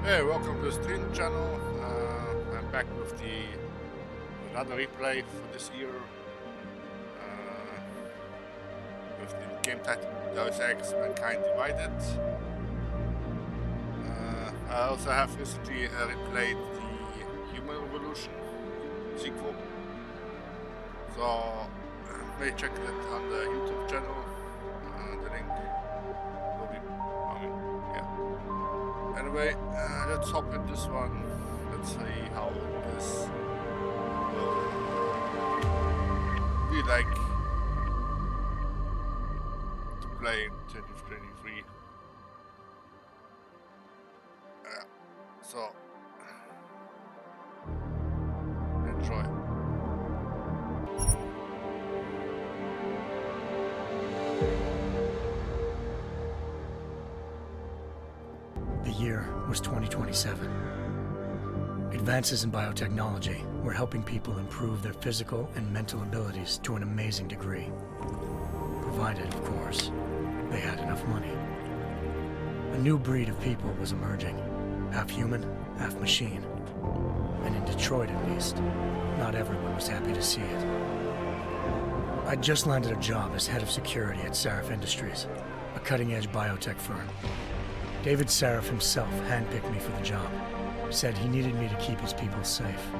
Hey, welcome to the stream channel. I'm back with another replay for this year. With the game title Deus Ex Mankind Divided. I also have recently replayed the Human Revolution sequel. So may check that on the YouTube channel. The link will be Anyway, let's hop in this one. Let's see how this will be like to play in 2023. So, enjoy. The year was 2027. Advances in biotechnology were helping people improve their physical and mental abilities to an amazing degree. Provided, of course, they had enough money. A new breed of people was emerging, half human, half machine. And in Detroit, at least, not everyone was happy to see it. I'd just landed a job as head of security at Sarif Industries, a cutting-edge biotech firm. David Sarif himself handpicked me for the job. Said he needed me to keep his people safe.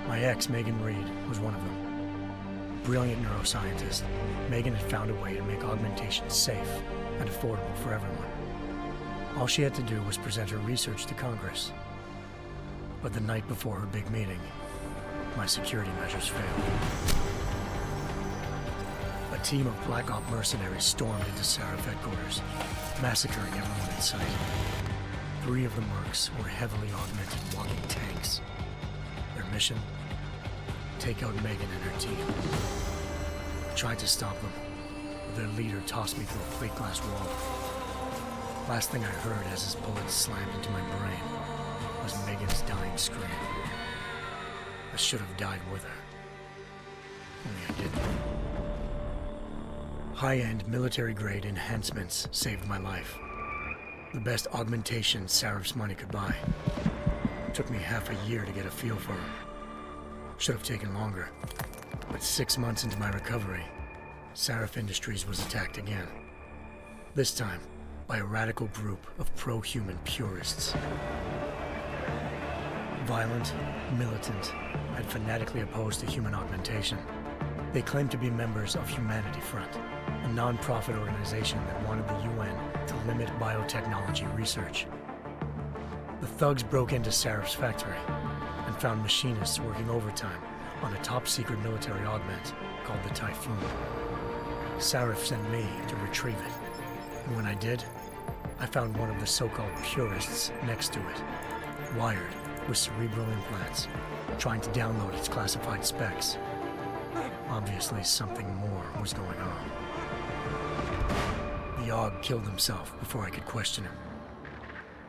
My ex, Megan Reed, was one of them. Brilliant neuroscientist, Megan had found a way to make augmentation safe and affordable for everyone. All she had to do was present her research to Congress. But the night before her big meeting, my security measures failed. A team of Black Op mercenaries stormed into Sarif headquarters, massacring everyone in sight. 3 of the mercs were heavily augmented walking tanks. Their mission? Take out Megan and her team. I tried to stop them, but their leader tossed me through a plate glass wall. Last thing I heard as his bullets slammed into my brain was Megan's dying scream. I should have died with her. Only I didn't. High-end military-grade enhancements saved my life. The best augmentation Sarif's money could buy. It took me half a year to get a feel for them. Should have taken longer. But 6 months into my recovery, Sarif Industries was attacked again. This time, by a radical group of pro-human purists. Violent, militant, and fanatically opposed to human augmentation. They claimed to be members of Humanity Front, a non-profit organization that wanted the UN to limit biotechnology research. The thugs broke into Sarif's factory and found machinists working overtime on a top-secret military augment called the Typhoon. Sarif sent me to retrieve it, and when I did, I found one of the so-called purists next to it, wired with cerebral implants, trying to download its classified specs. Obviously, something more was going on. The AUG killed himself before I could question him.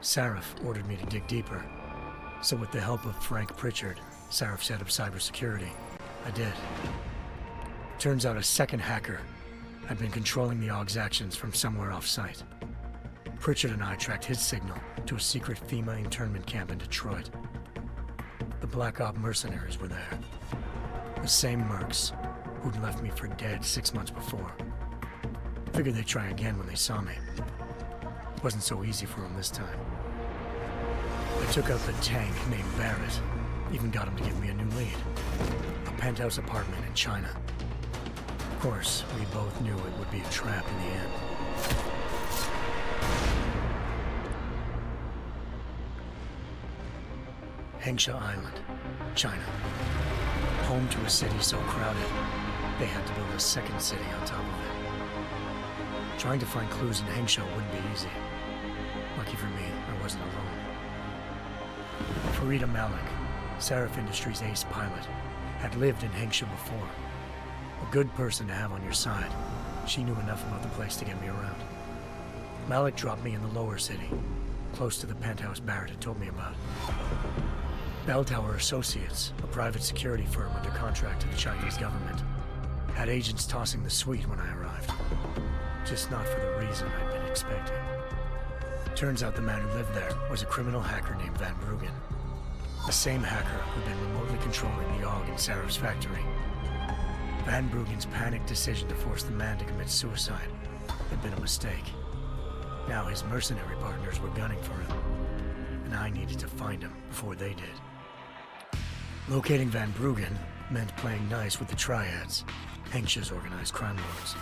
Sarif ordered me to dig deeper, so with the help of Frank Pritchard, Sarif's head of cybersecurity, I did. Turns out a second hacker had been controlling the AUG's actions from somewhere off-site. Pritchard and I tracked his signal to a secret FEMA internment camp in Detroit. The Black Op mercenaries were there. The same mercs who'd left me for dead 6 months before. Figured they'd try again when they saw me. Wasn't so easy for them this time. I took out the tank named Barrett, even got him to give me a new lead. A penthouse apartment in China. Of course, we both knew it would be a trap in the end. Hengsha Island, China. Home to a city so crowded, they had to build a second city on top of it. Trying to find clues in Hengsha wouldn't be easy. Lucky for me, I wasn't alone. Farida Malik, Sarif Industries' ace pilot, had lived in Hengsha before. A good person to have on your side. She knew enough about the place to get me around. Malik dropped me in the lower city, close to the penthouse Barrett had told me about. Bell Tower Associates, a private security firm under contract to the Chinese government, had agents tossing the suite when I arrived. Just not for the reason I'd been expecting. Turns out the man who lived there was a criminal hacker named Van Bruggen. The same hacker who'd been remotely controlling the AUG in Sarah's factory. Van Bruggen's panicked decision to force the man to commit suicide had been a mistake. Now his mercenary partners were gunning for him, and I needed to find him before they did. Locating Van Bruggen meant playing nice with the Triads, Hengsha's organized crime lords.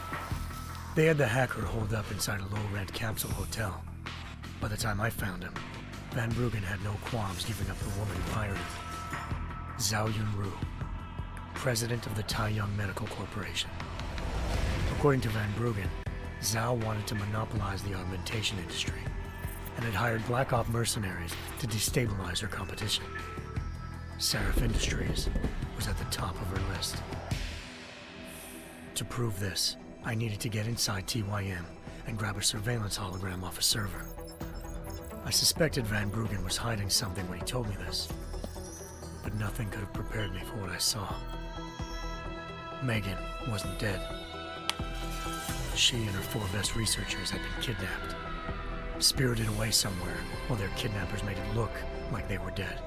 They had the hacker holed up inside a low-rent capsule hotel. By the time I found him, Van Bruggen had no qualms giving up the woman who hired him. Zhao Yunru, president of the Taiyang Medical Corporation. According to Van Bruggen, Zhao wanted to monopolize the augmentation industry and had hired Black Op mercenaries to destabilize her competition. Seraph Industries was at the top of her list. To prove this, I needed to get inside TYM and grab a surveillance hologram off a server. I suspected Van Bruggen was hiding something when he told me this, but nothing could have prepared me for what I saw. Megan wasn't dead. She and her 4 best researchers had been kidnapped, spirited away somewhere while their kidnappers made it look like they were dead.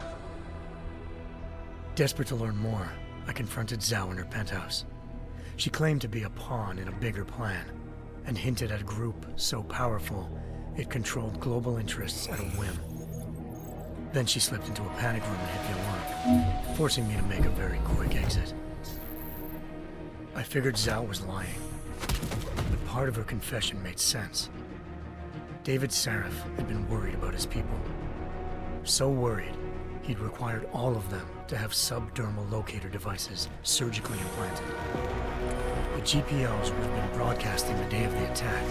Desperate to learn more, I confronted Zhao in her penthouse. She claimed to be a pawn in a bigger plan, and hinted at a group so powerful it controlled global interests at a whim. Then she slipped into a panic room and hit the alarm, forcing me to make a very quick exit. I figured Zhao was lying, but part of her confession made sense. David Saraf had been worried about his people. So worried, he'd required all of them to have subdermal locator devices surgically implanted. The GPOs would have been broadcasting the day of the attack.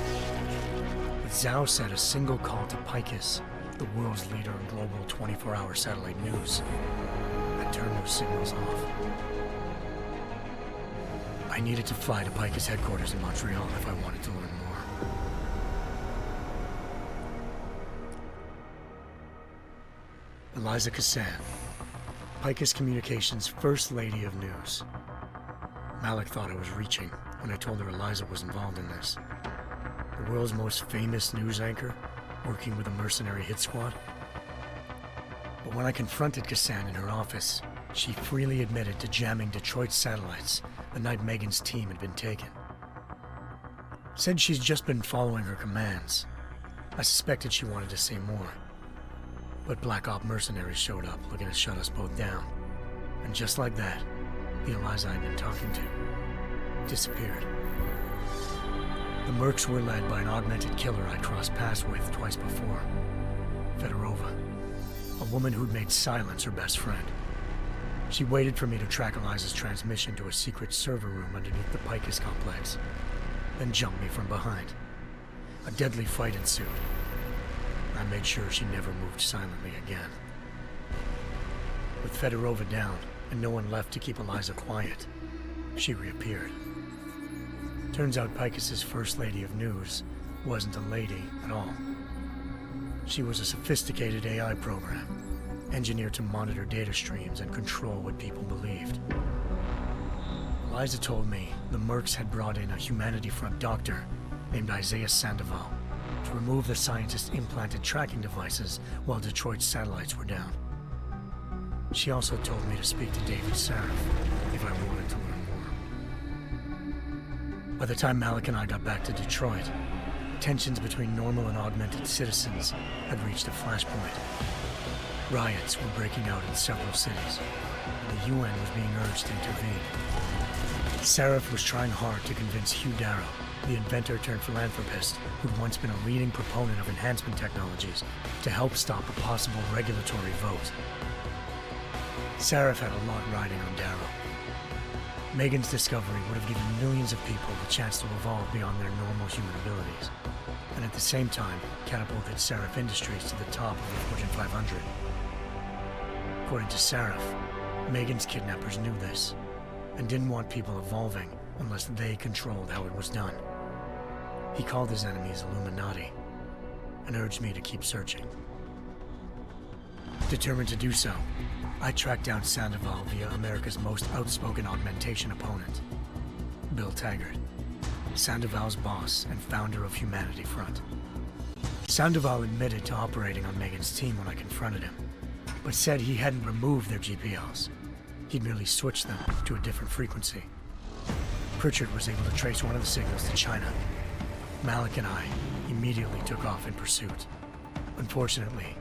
But Zhao said a single call to Picus, the world's leader in global 24-hour satellite news, had turned those signals off. I needed to fly to Picus headquarters in Montreal if I wanted to learn more. Eliza Cassan, Picus Communications' First Lady of News. Malik thought I was reaching when I told her Eliza was involved in this. The world's most famous news anchor, working with a mercenary hit squad. But when I confronted Cassan in her office, she freely admitted to jamming Detroit's satellites the night Megan's team had been taken. Said she's just been following her commands. I suspected she wanted to say more. But Black Op mercenaries showed up looking to shut us both down. And just like that, the Eliza I'd been talking to disappeared. The Mercs were led by an augmented killer I crossed paths with twice before, Fedorova, a woman who'd made silence her best friend. She waited for me to track Eliza's transmission to a secret server room underneath the Picus complex, then jumped me from behind. A deadly fight ensued. I made sure she never moved silently again. With Fedorova down, and no one left to keep Eliza quiet, she reappeared. Turns out Picus's First Lady of News wasn't a lady at all. She was a sophisticated AI program, engineered to monitor data streams and control what people believed. Eliza told me the Mercs had brought in a Humanity Front doctor named Isaiah Sandoval to remove the scientist's implanted tracking devices while Detroit's satellites were down. She also told me to speak to David Saraf if I wanted to learn more. By the time Malik and I got back to Detroit, tensions between normal and augmented citizens had reached a flashpoint. Riots were breaking out in several cities, and the UN was being urged to intervene. Saraf was trying hard to convince Hugh Darrow, the inventor turned philanthropist who'd once been a leading proponent of enhancement technologies, to help stop a possible regulatory vote. Saraf had a lot riding on Darrow. Megan's discovery would have given millions of people the chance to evolve beyond their normal human abilities, and at the same time catapulted Saraf Industries to the top of the Fortune 500. According to Saraf, Megan's kidnappers knew this, and didn't want people evolving unless they controlled how it was done. He called his enemies Illuminati, and urged me to keep searching. Determined to do so, I tracked down Sandoval via America's most outspoken augmentation opponent, Bill Taggart, Sandoval's boss and founder of Humanity Front. Sandoval admitted to operating on Megan's team when I confronted him, but said he hadn't removed their GPLs. He'd merely switched them to a different frequency. Pritchard was able to trace one of the signals to China. Malik and I immediately took off in pursuit. Unfortunately,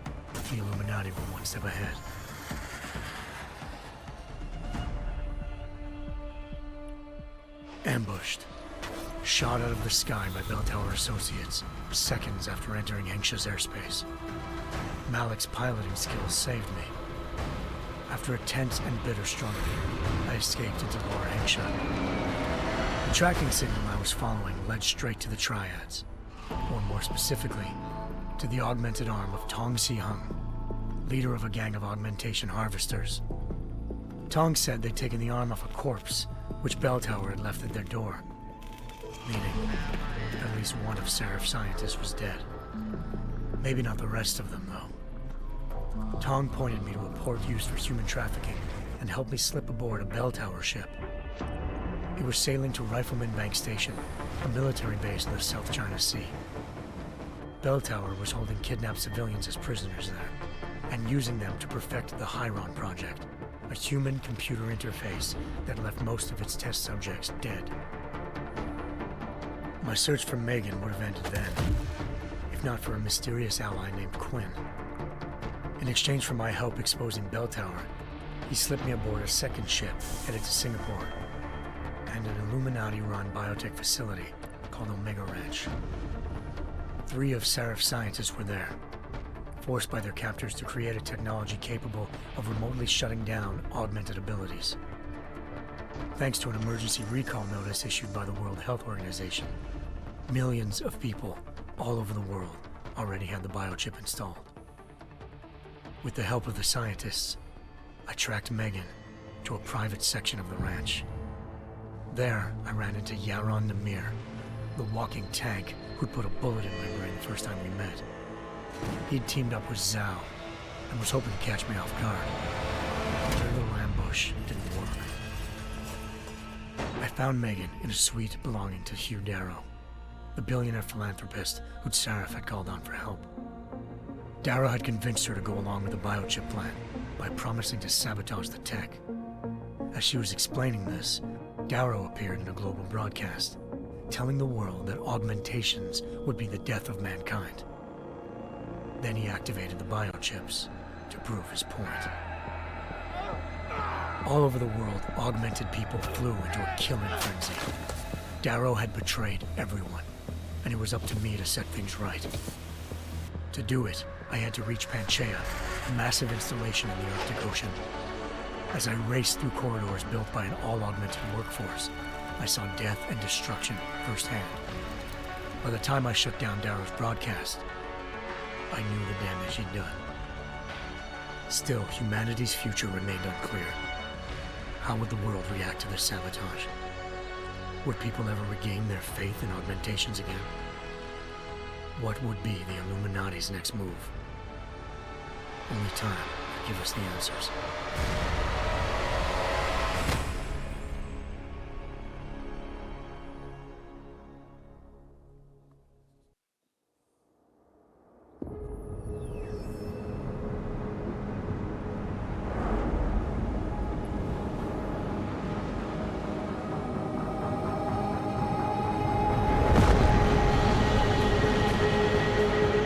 the Illuminati were one step ahead. Ambushed. Shot out of the sky by Bell Tower Associates, seconds after entering Hengsha's airspace. Malik's piloting skills saved me. After a tense and bitter struggle, I escaped into Lower Hengsha. The tracking signal I was following led straight to the Triads, or more specifically, to the augmented arm of Tong Si-hung, leader of a gang of augmentation harvesters. Tong said they'd taken the arm off a corpse, which Bell Tower had left at their door, meaning at least one of Seraph's scientists was dead. Maybe not the rest of them, though. Tong pointed me to a port used for human trafficking and helped me slip aboard a Bell Tower ship. We were sailing to Rifleman Bank Station, a military base in the South China Sea. Bell Tower was holding kidnapped civilians as prisoners there, and using them to perfect the Hyron Project, a human-computer interface that left most of its test subjects dead. My search for Megan would have ended then, if not for a mysterious ally named Quinn. In exchange for my help exposing Bell Tower, he slipped me aboard a second ship headed to Singapore, and an Illuminati-run biotech facility called Omega Ranch. 3 of Seraph's scientists were there, forced by their captors to create a technology capable of remotely shutting down augmented abilities. Thanks to an emergency recall notice issued by the World Health Organization, millions of people all over the world already had the biochip installed. With the help of the scientists, I tracked Megan to a private section of the ranch. There, I ran into Yaron Namir, the walking tank who'd put a bullet in my brain the first time we met. He'd teamed up with Zhao and was hoping to catch me off guard. Their little ambush didn't work. I found Megan in a suite belonging to Hugh Darrow, the billionaire philanthropist who'd Seraph had called on for help. Darrow had convinced her to go along with the biochip plan by promising to sabotage the tech. As she was explaining this, Darrow appeared in a global broadcast, telling the world that augmentations would be the death of mankind. Then he activated the biochips to prove his point. All over the world, augmented people flew into a killing frenzy. Darrow had betrayed everyone, and it was up to me to set things right. To do it, I had to reach Panchaea, a massive installation in the Arctic Ocean. As I raced through corridors built by an all-augmented workforce, I saw death and destruction firsthand. By the time I shut down Darrow's broadcast, I knew the damage he'd done. Still, humanity's future remained unclear. How would the world react to this sabotage? Would people ever regain their faith in augmentations again? What would be the Illuminati's next move? Only time could give us the answers.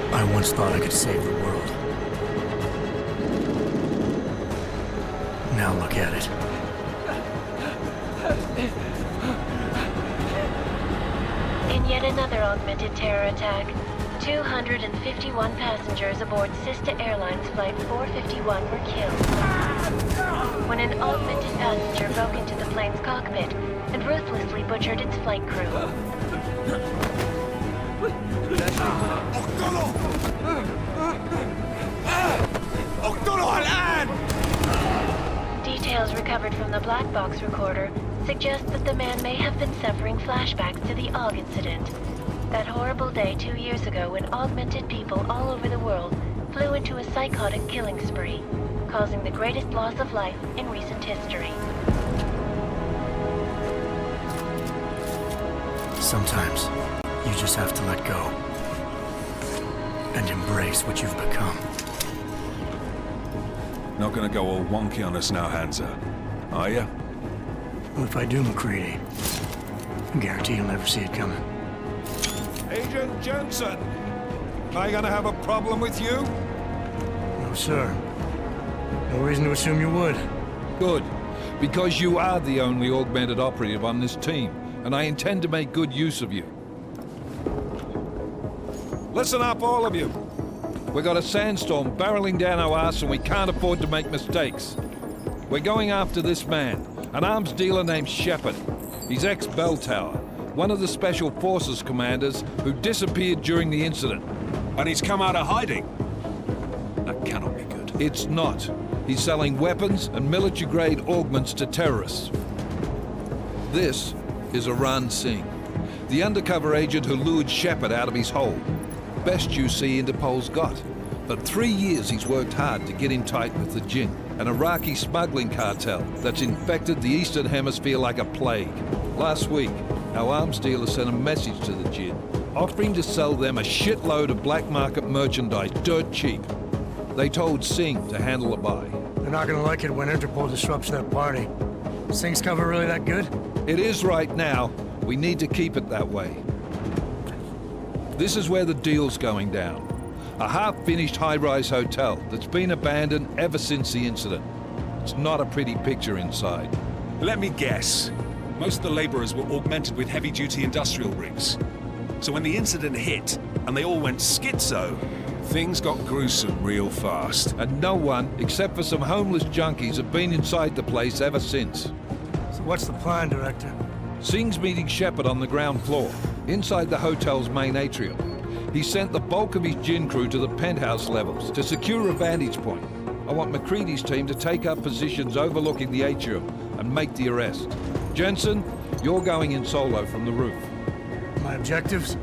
I once thought I could save the world. Now look at it. In yet another augmented terror attack, 251 passengers aboard Sister Airlines Flight 451 were killed when an augmented passenger broke into the plane's cockpit and ruthlessly butchered its flight crew. Details recovered from the black box recorder suggest that the man may have been suffering flashbacks to the AUG incident. That horrible day 2 years ago when augmented people all over the world flew into a psychotic killing spree, causing the greatest loss of life in recent history. Sometimes, you just have to let go. and embrace what you've become. Not gonna go all wonky on us now, Hansa, are ya? Well, if I do, McCready, I guarantee you'll never see it coming. Agent Jensen! Am I gonna have a problem with you? No, sir. No reason to assume you would. Good. Because you are the only augmented operative on this team, and I intend to make good use of you. Listen up, all of you. We got a sandstorm barreling down our arse and we can't afford to make mistakes. We're going after this man, an arms dealer named Shepard. He's ex-Bell Tower, one of the Special Forces commanders who disappeared during the incident. And he's come out of hiding? That cannot be good. It's not. He's selling weapons and military-grade augments to terrorists. This is Aran Singh, the undercover agent who lured Shepard out of his hole. Best you see Interpol's got. For 3 years he's worked hard to get in tight with the Jinn, an Iraqi smuggling cartel that's infected the Eastern Hemisphere like a plague. Last week, our arms dealer sent a message to the Jinn, offering to sell them a shitload of black market merchandise dirt cheap. They told Singh to handle the buy. They're not gonna like it when Interpol disrupts that party. Singh's cover really that good? It is right now. We need to keep it that way. This is where the deal's going down. A half-finished high-rise hotel that's been abandoned ever since the incident. It's not a pretty picture inside. Let me guess. Most of the laborers were augmented with heavy-duty industrial rigs. So when the incident hit, and they all went schizo, things got gruesome real fast. And no one, except for some homeless junkies, have been inside the place ever since. So what's the plan, Director? Singh's meeting Shepard on the ground floor, inside the hotel's main atrium. He sent the bulk of his Jinn crew to the penthouse levels to secure a vantage point. I want McCready's team to take up positions overlooking the atrium and make the arrest. Jensen, you're going in solo from the roof. My objectives?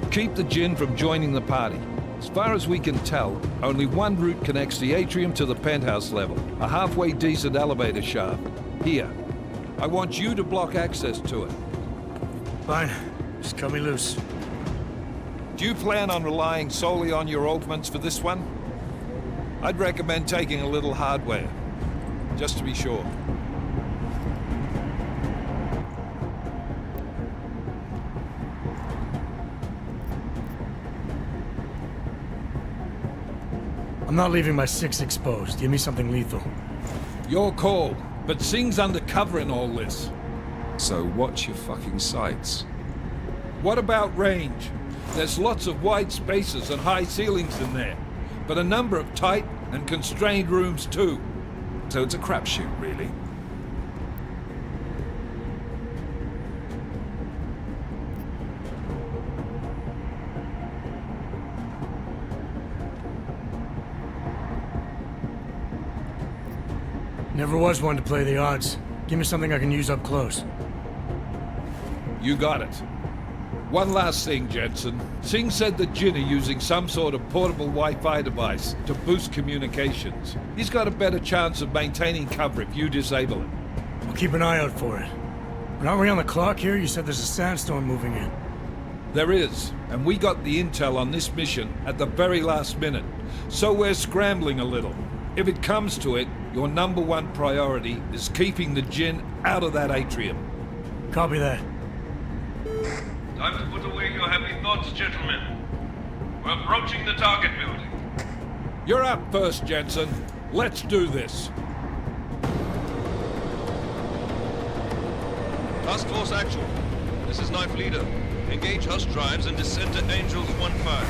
Keep the Jinn from joining the party. As far as we can tell, only one route connects the atrium to the penthouse level, a halfway decent elevator shaft. Here. I want you to block access to it. Fine. Just cut me loose. Do you plan on relying solely on your augments for this one? I'd recommend taking a little hardware, just to be sure. I'm not leaving my 6 exposed. Give me something lethal. Your call, but Singh's undercover in all this. So watch your fucking sights. What about range? There's lots of wide spaces and high ceilings in there, but a number of tight and constrained rooms too. So it's a crapshoot, really. Never was one to play the odds. Give me something I can use up close. You got it. One last thing, Jensen. Singh said the Jinn are using some sort of portable Wi-Fi device to boost communications. He's got a better chance of maintaining cover if you disable it. I'll keep an eye out for it. But aren't we on the clock here? You said there's a sandstorm moving in. There is, and we got the intel on this mission at the very last minute. So we're scrambling a little. If it comes to it, your #1 priority is keeping the Jinn out of that atrium. Copy that. Time to put away your heavy thoughts, gentlemen. We're approaching the target building. You're up first, Jensen. Let's do this. Task Force Actual. This is Knife Leader. Engage Hush drives and descend to Angels 1-5.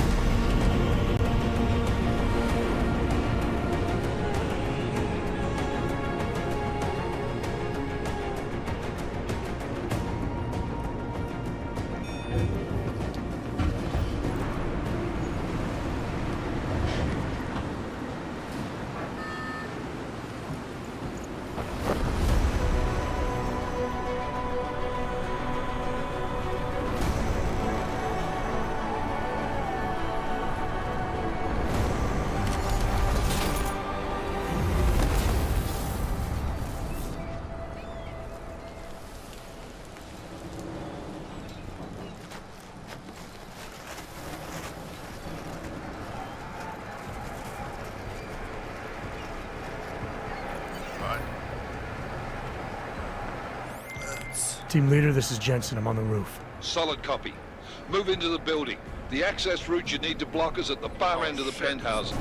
Team leader, this is Jensen. I'm on the roof. Solid copy. Move into the building. The access route you need to block is at the far end of the penthouse.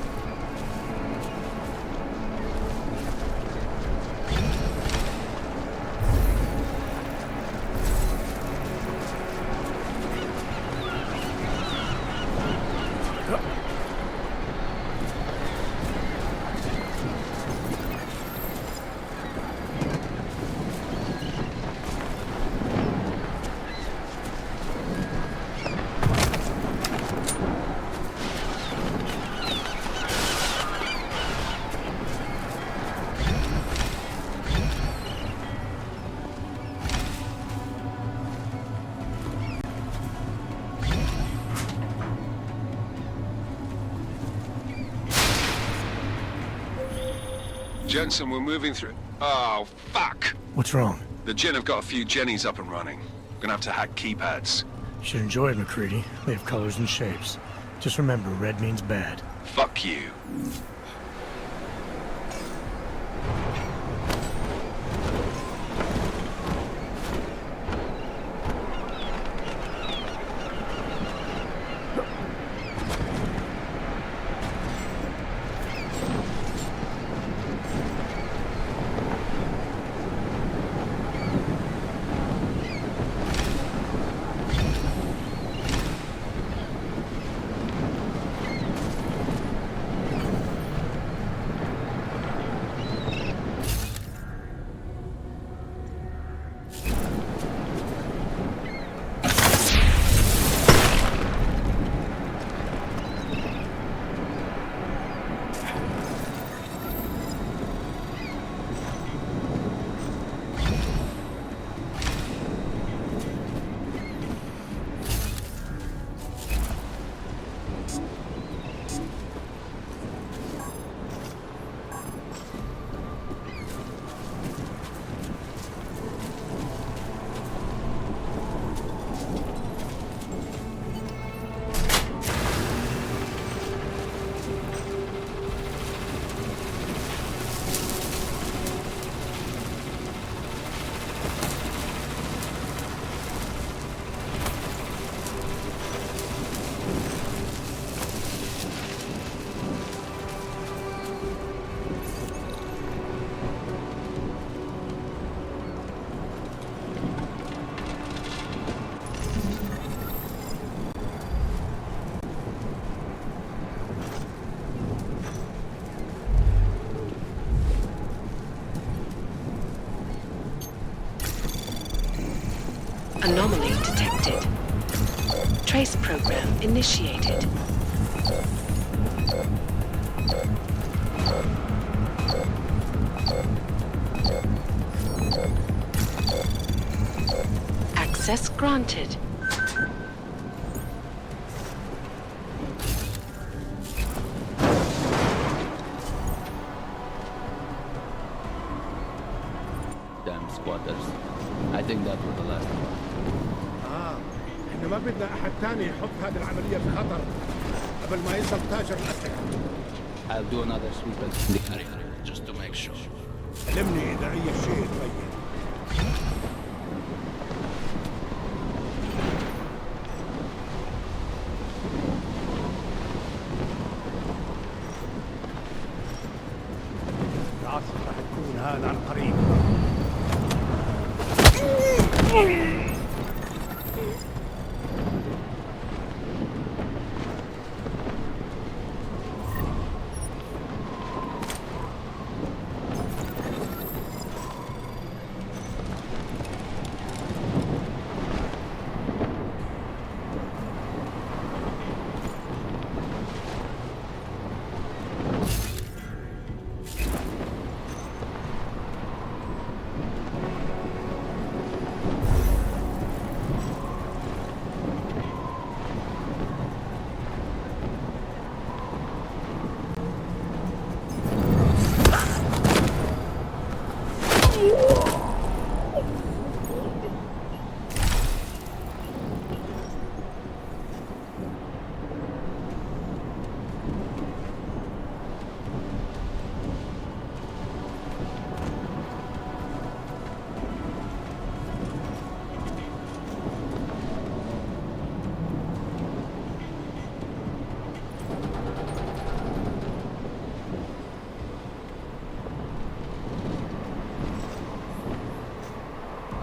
Jensen, we're moving through... Oh, fuck! What's wrong? The Jinn have got a few Jennies up and running. Gonna have to hack keypads. You should enjoy it, McCready. They have colors and shapes. Just remember, red means bad. Fuck you. Anomaly detected. Trace program initiated. Access granted. Damn squatters. I think that was the last one. احنا ما بدنا احد تاني يحط هذه العملية في خطر قبل ما يصل تاجر الأسلحة. I'll do another sweep in the area just to make sure. علمني إذا أي شيء تبين. العاصفة راح تكون هذا عن قريب.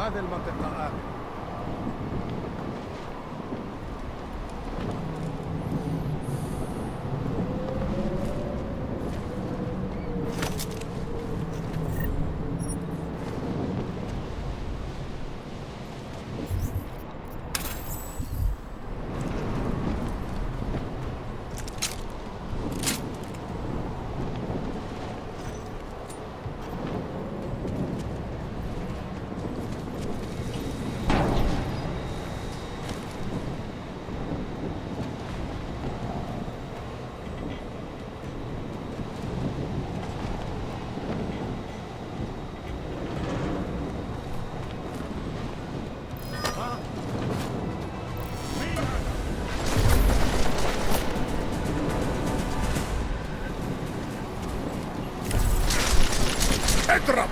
هذه المنطقة آمنة. اضرب.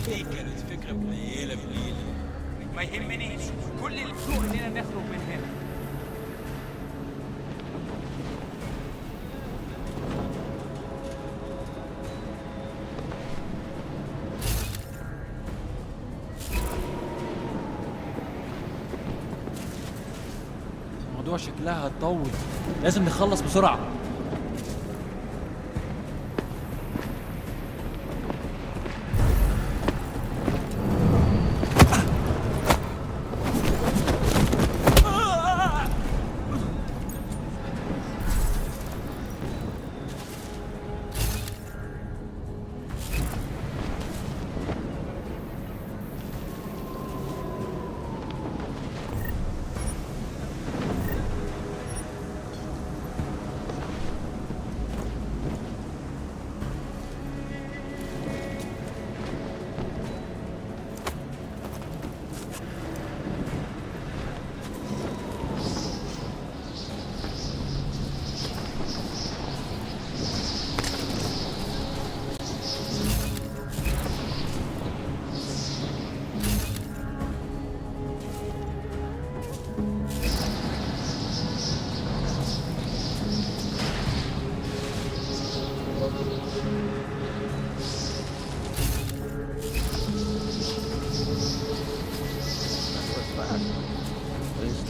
دي كانت فكرة قليلة ما يهمنيش كل السوق اننا نخرج من هنا. الموضوع شكلها هتطول، لازم نخلص بسرعة.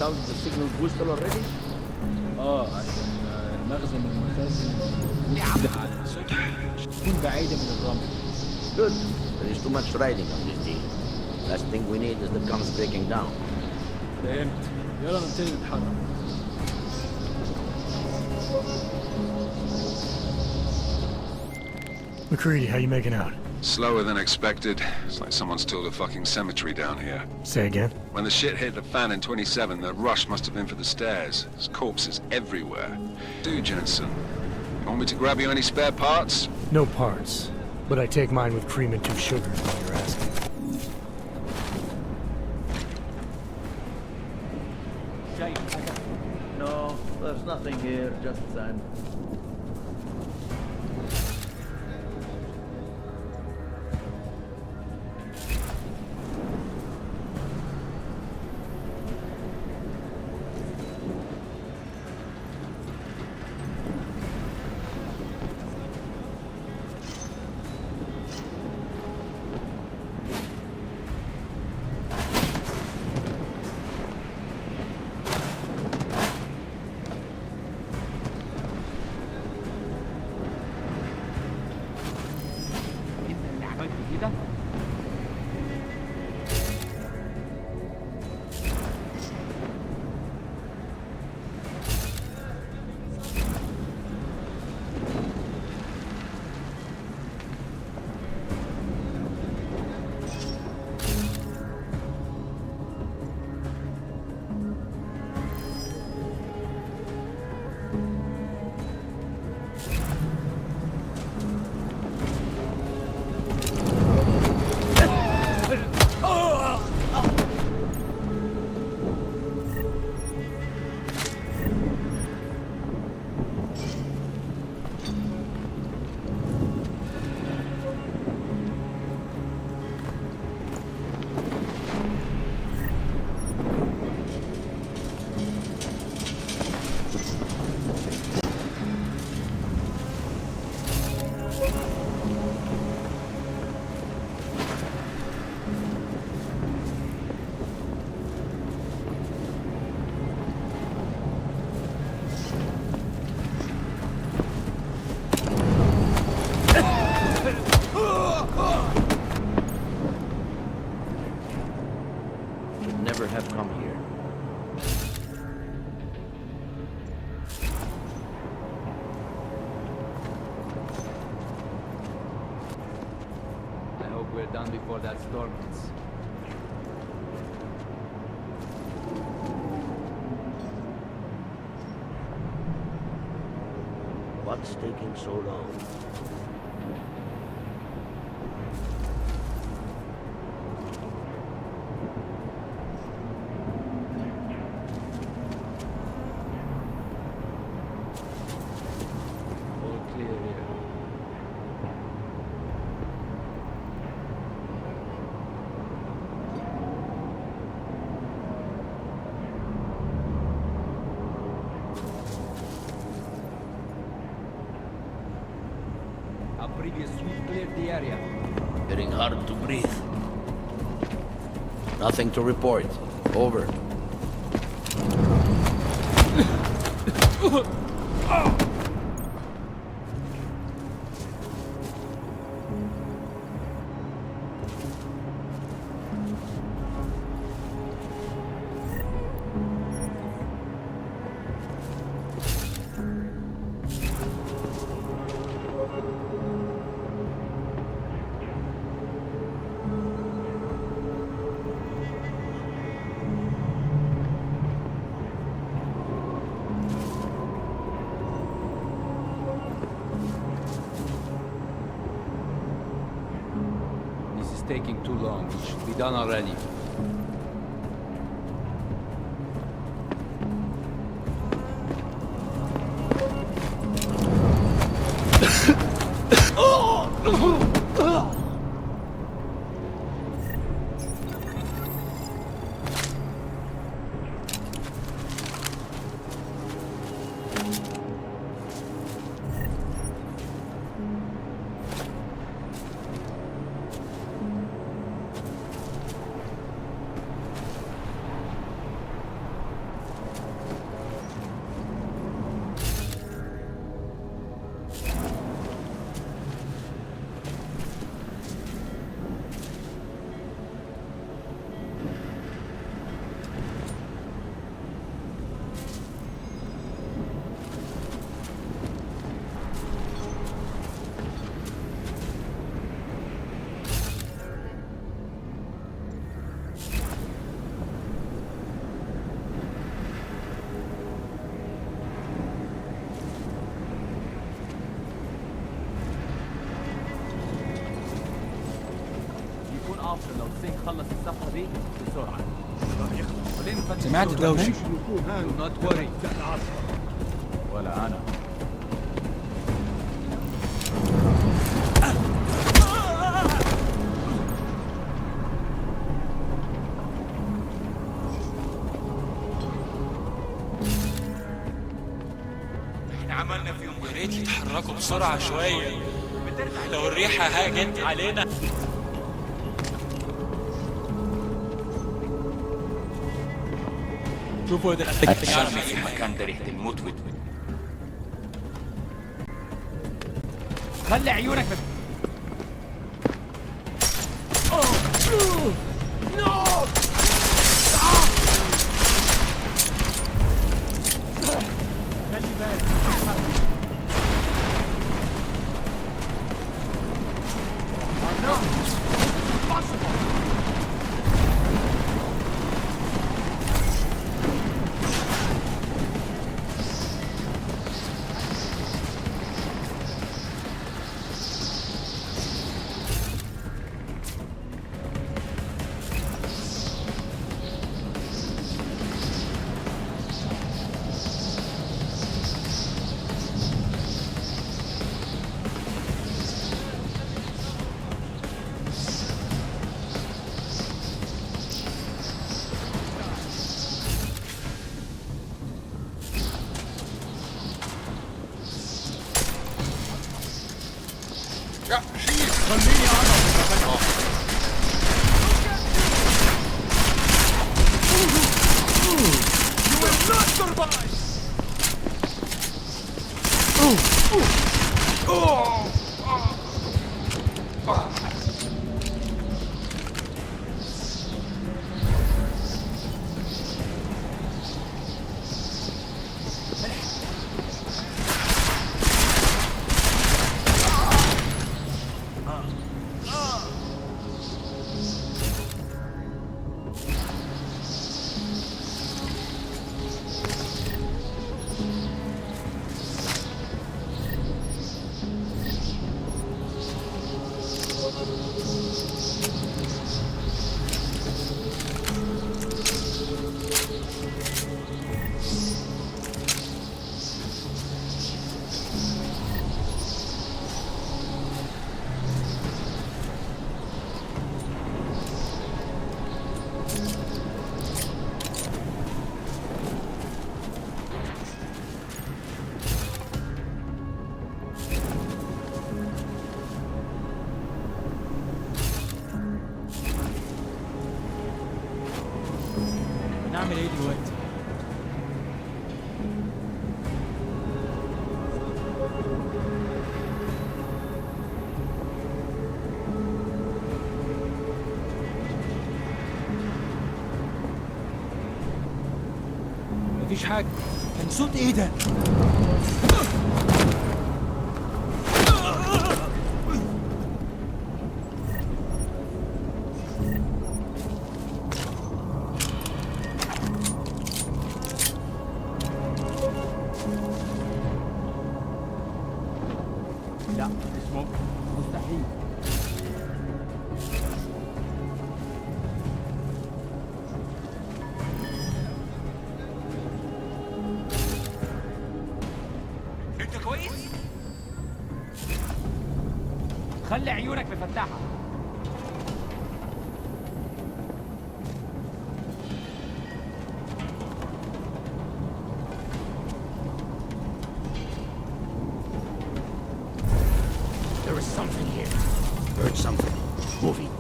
Installed the signal booster already? عشان المخزن والمخازن على تكون بعيدة من الرمل. Good. There is too much riding on this deal. Last thing we need is the guns breaking down. فهمت. يلا نبتدي نتحرك. McCready, how you making out? Slower than expected. It's like someone's tilled a fucking cemetery down here. Say again? When the shit hit the fan in 27, the rush must have been for the stairs. There's corpses everywhere. Do, Jensen. You want me to grab you any spare parts? No parts. But I take mine with cream and 2 sugars while you're asking. No, there's nothing here, just sand. were done before that storm hits. What's taking so long? All clear here. Our previous sweep cleared the area. Getting hard to breathe. Nothing to report. Over. This is taking too long. It should be done already. يكون افضل لو سين خلص الصفحه دي بسرعه. بعدين نفتش سمعت دوشة؟ Do not worry. ولا انا. احنا عملنا فيهم يا ريت يتحركوا بسرعة شوية. لو الريحة هاجت علينا. شوفوا ده الشرف في المكان ده ريحة الموت خلي عيونك هنعمل ايه دلوقتي؟ مفيش حاجة. كان صوت ايه ده؟ لا مش ممكن، مستحيل. انت كويس؟ خلي عيونك مفتحة. There is something here. Heard something. Moving.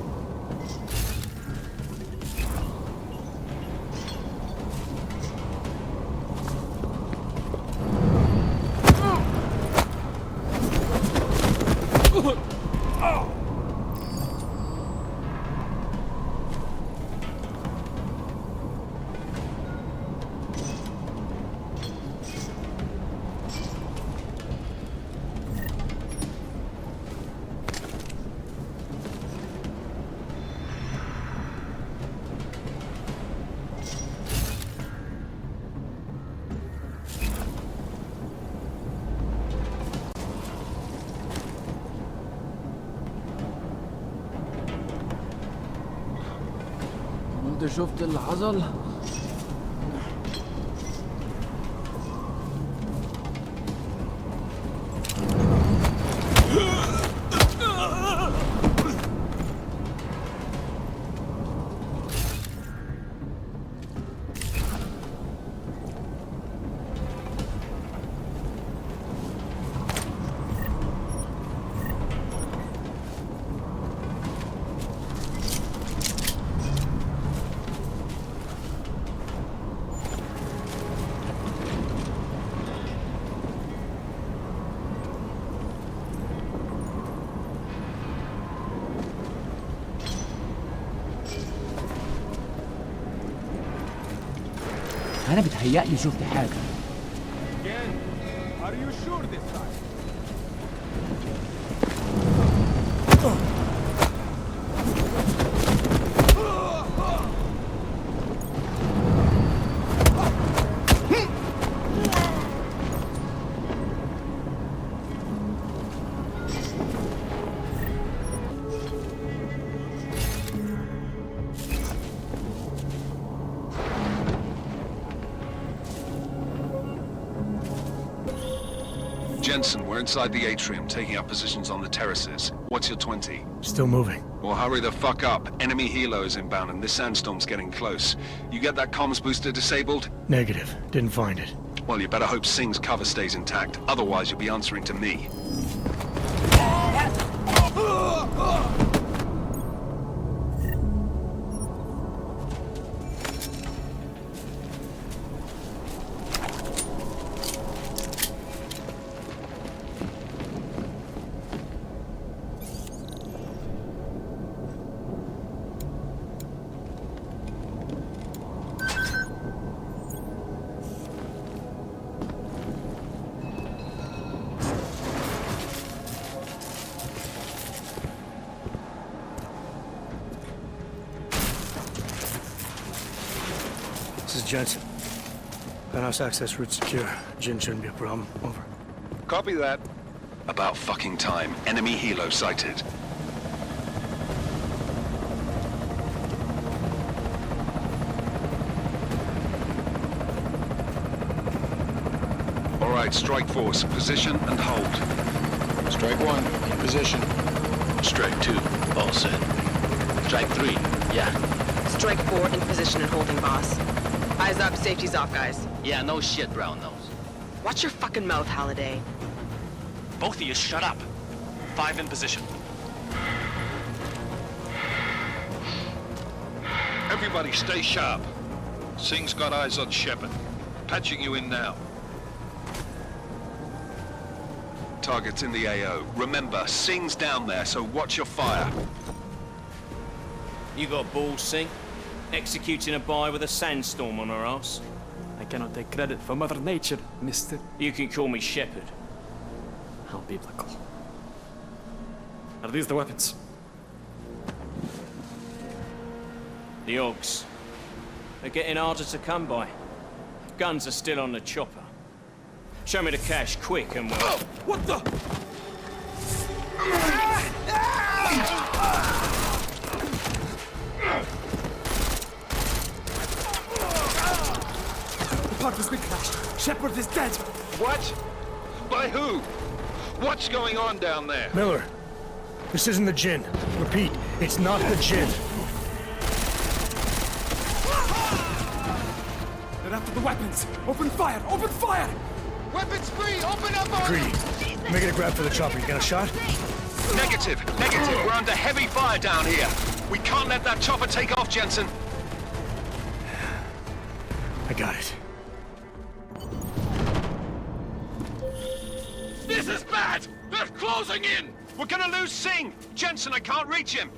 انت شفت اللي حصل؟ انا بتهيألي شفت حاجة. Again, are you sure this time? Jensen, we're inside the atrium, taking up positions on the terraces. What's your 20? Still moving. Well, hurry the fuck up. Enemy helo is inbound and this sandstorm's getting close. You get that comms booster disabled? Negative. Didn't find it. Well, you better hope Singh's cover stays intact. Otherwise, you'll be answering to me. This is Jensen. Penthouse access route secure. Jin shouldn't be a problem. Over. Copy that. About fucking time. Enemy helo sighted. All right, strike force. Position and hold. Strike 1, in position. Strike 2, all set. Strike 3, yeah. Strike 4 in position and holding, boss. Eyes up, safety's off, guys. Yeah, no shit, brown nose. Watch your fucking mouth, Halliday. Both of you shut up. 5 in position. Everybody stay sharp. Singh's got eyes on Shepard. Patching you in now. Target's in the AO. Remember, Singh's down there, so watch your fire. You got balls, Singh? Executing a buy with a sandstorm on our ass? I cannot take credit for Mother Nature, mister. You can call me Shepard. How biblical. Are these the weapons? The Ogs. They're getting harder to come by. Guns are still on the chopper. Show me the cash, quick, and we'll... Oh, what the? The part has been crashed. Shepard is dead. What? By who? What's going on down there? Miller, this isn't the Jinn. Repeat, it's not the Jinn. They're after the weapons. Open fire! Open fire! Weapons free! Open up! Greedy. Making a grab for the chopper. You got a shot? Negative. We're under heavy fire down here. We can't let that chopper take off, Jensen. I got it. This is bad! They're closing in! We're gonna lose Singh! Jensen, I can't reach him!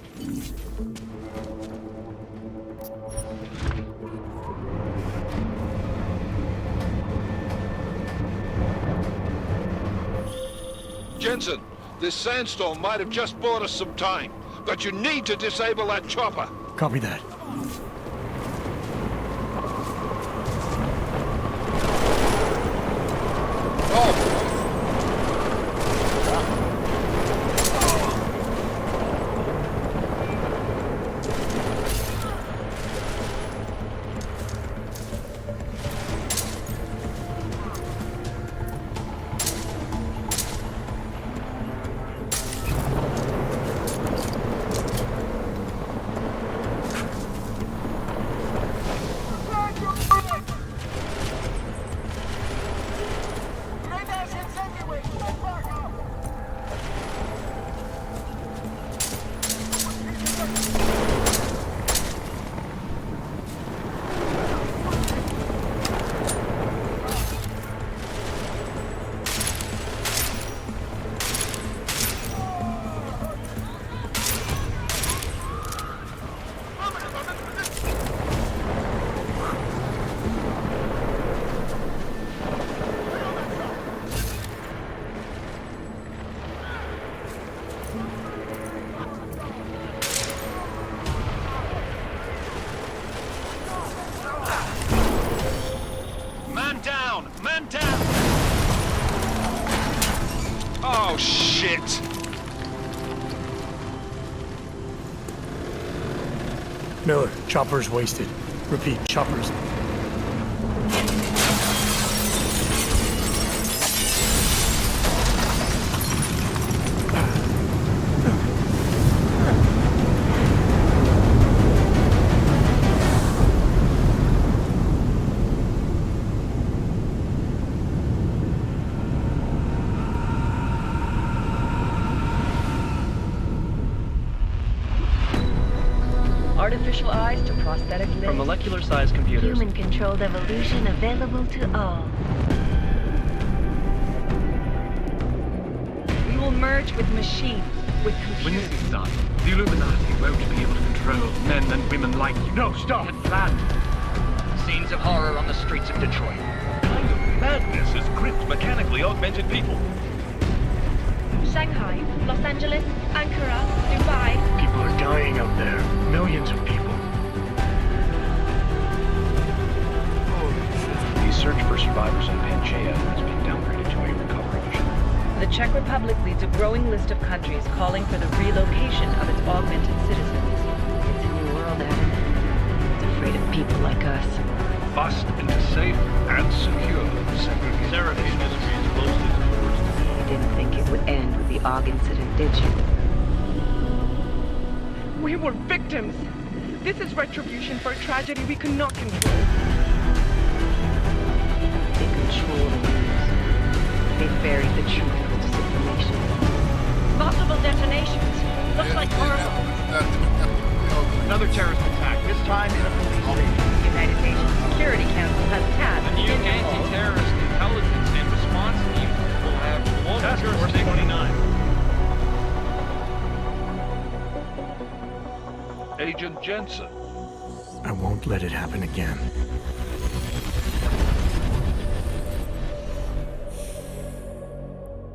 Jensen, this sandstorm might have just bought us some time, but you need to disable that chopper. Copy that. Man down! Oh, shit! Miller, chopper's wasted. Repeat, chopper's... Artificial eyes to prosthetic limbs. From molecular-sized computers. Human-controlled evolution available to all. We will merge with machines, with computers. When this is done, the Illuminati won't be able to control men and women like you. No, stop! And planned. Scenes of horror on the streets of Detroit. Kind of madness has gripped mechanically augmented people. Shanghai, Los Angeles, Ankara, Dubai. People are dying out there. Millions of people. The search for survivors in Pangaea has been downgraded to a recovery mission. The Czech Republic leads a growing list of countries calling for the relocation of its augmented citizens. It's a new world, Adam. It's afraid of people like us. Bust into safe and secure segregation. Therapy industry is closely towards You didn't think it would end with the AUG incident, did you? We were victims. This is retribution for a tragedy we could not control. They control the news. They buried the truth with disinformation. Possible detonations. Looks like horrible. Another terrorist attack, this time in a police station. The United Nations Security Council has tasked The new anti-terrorist intelligence and response team will have global jurisdiction. 29. Agent Jensen. I won't let it happen again.